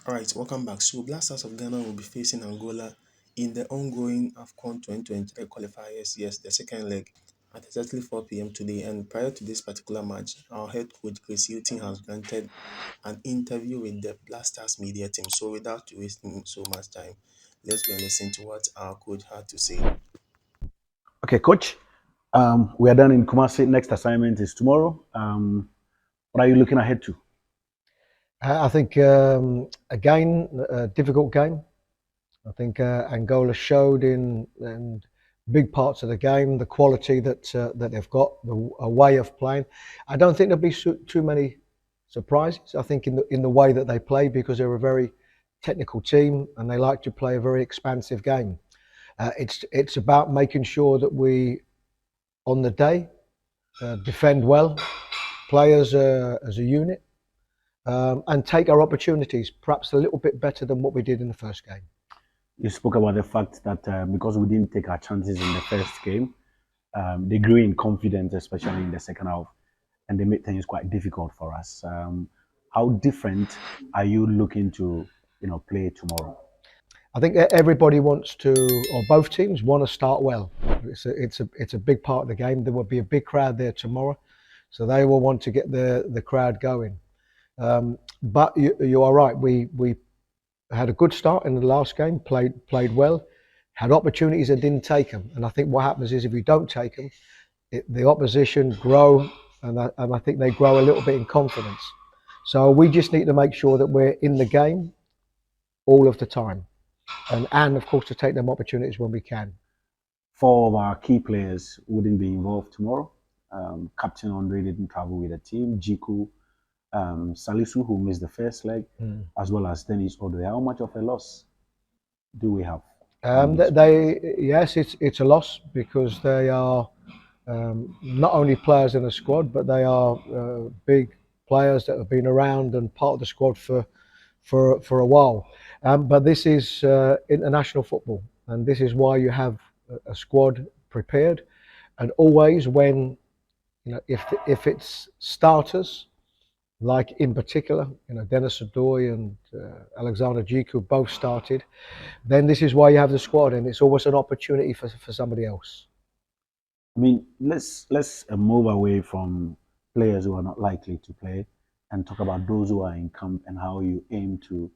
All right, welcome back. So, Black Stars of Ghana will be facing Angola in the ongoing AFCON 2023 qualifiers. Yes, the second leg at exactly 4 p.m. today. And prior to this particular match, our head coach Chris Hughton has granted an interview with the Black Stars media team. So, without wasting so much time, let's go and listen to what our coach had to say. Okay, coach. We are done in Kumasi. Next assignment is tomorrow. What are you looking ahead to? I think again a difficult game. I think Angola showed in big parts of the game the quality that they've got, a way of playing. I don't think there'll be too many surprises. I think in the way that they play, because they're a very technical team and they like to play a very expansive game. It's about making sure that we on the day defend well, play as a unit, and take our opportunities perhaps a little bit better than what we did in the first game. You spoke about the fact that because we didn't take our chances in the first game, they grew in confidence, especially in the second half, and they made things quite difficult for us. How different are you looking to, play tomorrow? I think everybody wants to, or both teams want to start well. It's a big part of the game. There will be a big crowd there tomorrow, so they will want to get the crowd going. But you are right. We had a good start in the last game. Played well. Had opportunities and didn't take them. And I think what happens is if you don't take them, the opposition grow, and I think they grow a little bit in confidence. So we just need to make sure that we're in the game all of the time, and of course to take them opportunities when we can. Four of our key players wouldn't be involved tomorrow. Captain Andre didn't travel with the team. Jiku, Salisu, who missed the first leg, as well as Dennis Odwe. How much of a loss do we have? Yes, it's a loss because they are not only players in the squad, but they are big players that have been around and part of the squad for a while. But this is international football, and this is why you have a squad prepared. And always when if it's starters, like in particular, Dennis Odoi and Alexander Jiku both started, then this is why you have the squad, and it's always an opportunity for somebody else. I mean, let's move away from players who are not likely to play and talk about those who are in camp and how you aim to,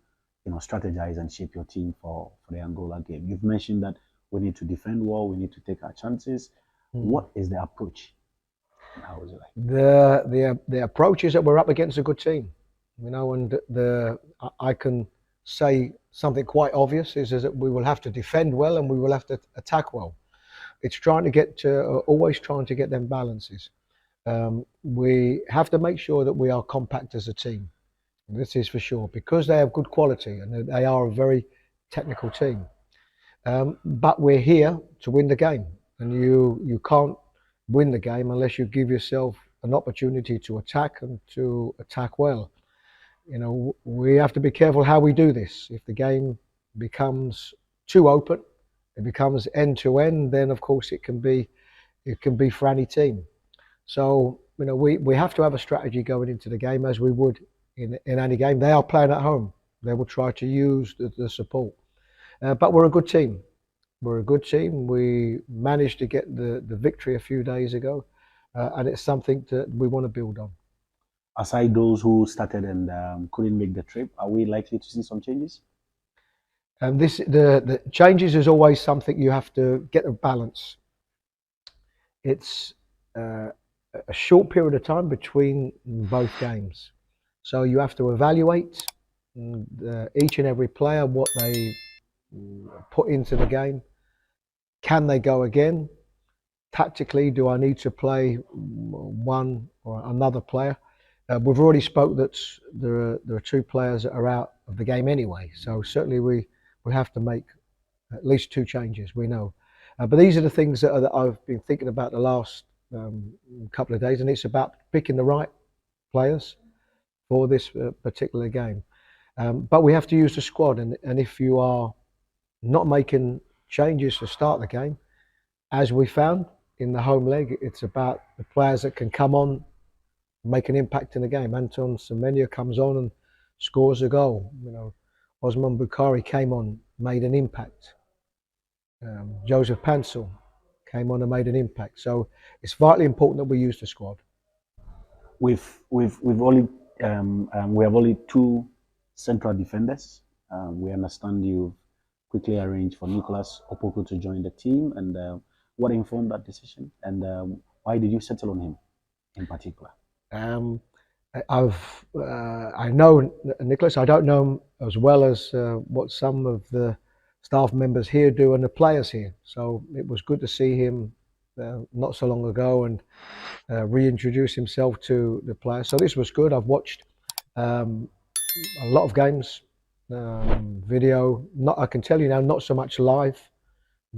strategize and shape your team for the Angola game. You've mentioned that we need to defend well, we need to take our chances. What is the approach? And how is it like? The approach is that we're up against a good team, and I can say something quite obvious is that we will have to defend well and we will have to attack well. It's trying to get always trying to get them balances. We have to make sure that we are compact as a team. This is for sure, because they have good quality and they are a very technical team. But we're here to win the game, and you can't win the game unless you give yourself an opportunity to attack and to attack well. We have to be careful how we do this. If the game becomes too open, it becomes end to end, then of course it can be for any team. So we have to have a strategy going into the game as we would in any game. They are playing at home. They will try to use the support. But we're a good team. We're a good team. We managed to get the victory a few days ago, and it's something that we want to build on. Aside those who started and couldn't make the trip, are we likely to see some changes? And the changes is always something you have to get a balance. It's a short period of time between both games, so you have to evaluate each and every player, what they put into the game. Can they go again? Tactically, do I need to play one or another player? We've already spoke that there are two players that are out of the game anyway, so certainly we have to make at least two changes, we know. But these are the things that I've been thinking about the last couple of days, and it's about picking the right players for this particular game. But we have to use the squad, and if you are not making changes to start the game, as we found in the home leg, it's about the players that can come on, make an impact in the game. Anton Semenya comes on and scores a goal. Osman Bukhari came on, made an impact. Joseph Pansel came on and made an impact. So it's vitally important that we use the squad. We've only we have only two central defenders. We understand you quickly arranged for Nicholas Opoku to join the team, and what informed that decision, and why did you settle on him in particular? Um, I know Nicholas. I don't know him as well as what some of the staff members here do and the players here. So it was good to see him not so long ago and reintroduce himself to the players. So this was good. I've watched um, a lot of games, video. Not I can tell you now, not so much live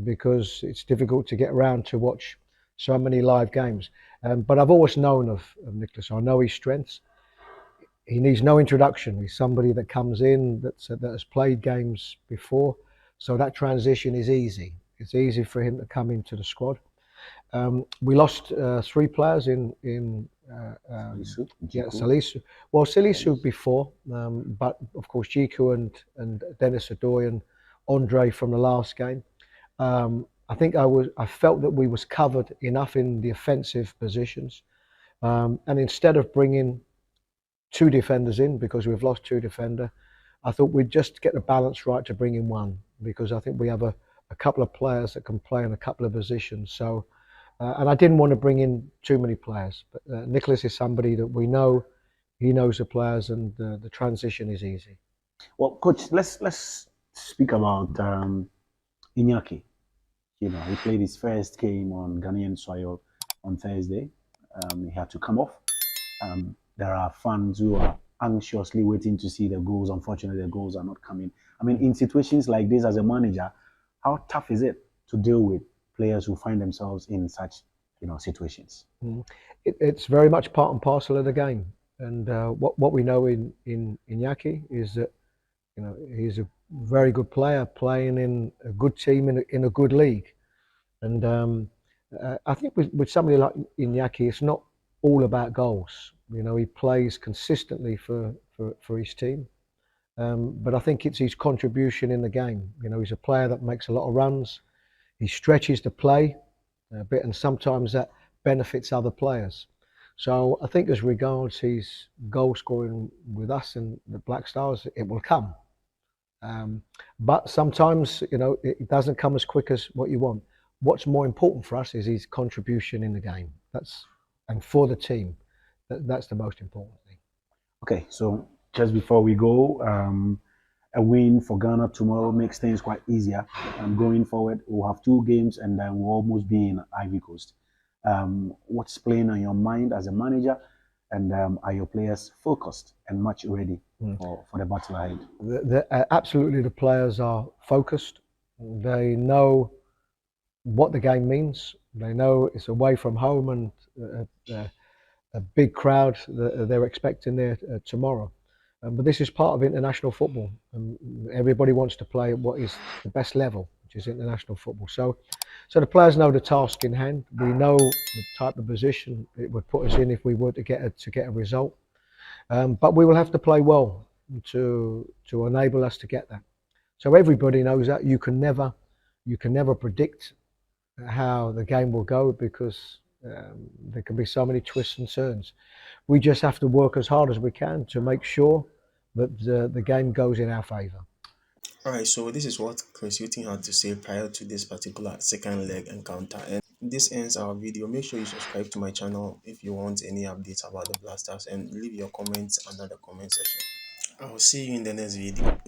because it's difficult to get around to watch so many live games. But I've always known of Nicholas. I know his strengths. He needs no introduction. He's somebody that comes in that has played games before, so that transition is easy. It's easy for him to come into the squad. We lost three players in Salisu, yeah, Jiku, Salisu. Well, Salisu Dennis. before, but of course Jiku and Dennis Adoy and Andre from the last game. I felt that we was covered enough in the offensive positions, and instead of bringing two defenders in because we've lost two defender, I thought we'd just get the balance right to bring in one because I think we have a couple of players that can play in a couple of positions. So, and I didn't want to bring in too many players. But Nicholas is somebody that we know. He knows the players, and the transition is easy. Well, coach, let's speak about Inaki. You know, he played his first game on Ghanaian soil on Thursday. He had to come off. There are fans who are anxiously waiting to see the goals. Unfortunately, the goals are not coming. I mean, in situations like this, as a manager, how tough is it to deal with players who find themselves in such, situations? Mm. It's very much part and parcel of the game. And what we know in Inaki is that he's a very good player playing in a good team in a good league. And I think with somebody like Inaki, it's not all about goals. He plays consistently for his team. But I think it's his contribution in the game. He's a player that makes a lot of runs. He stretches the play a bit, and sometimes that benefits other players. So I think as regards his goal scoring with us and the Black Stars, it will come. But sometimes, it doesn't come as quick as what you want. What's more important for us is his contribution in the game. And for the team, that's the most important thing. Okay, so just before we go, a win for Ghana tomorrow makes things quite easier. Going forward, we'll have two games and then we'll almost be in Ivory Coast. What's playing on your mind as a manager, and are your players focused and much ready for the battle ahead? Absolutely, the players are focused. They know what the game means. They know it's away from home and a big crowd that they're expecting there tomorrow. But this is part of international football. Everybody wants to play at what is the best level, which is international football. So the players know the task in hand. We know the type of position it would put us in if we were to get a result. But we will have to play well to enable us to get that. So everybody knows that you can never predict how the game will go because there can be so many twists and turns. We just have to work as hard as we can to make sure that the game goes in our favour. Alright, so this is what Chris Hughton had to say prior to this particular second leg encounter. And this ends our video. Make sure you subscribe to my channel if you want any updates about the Blasters and leave your comments under the comment section. I'll see you in the next video.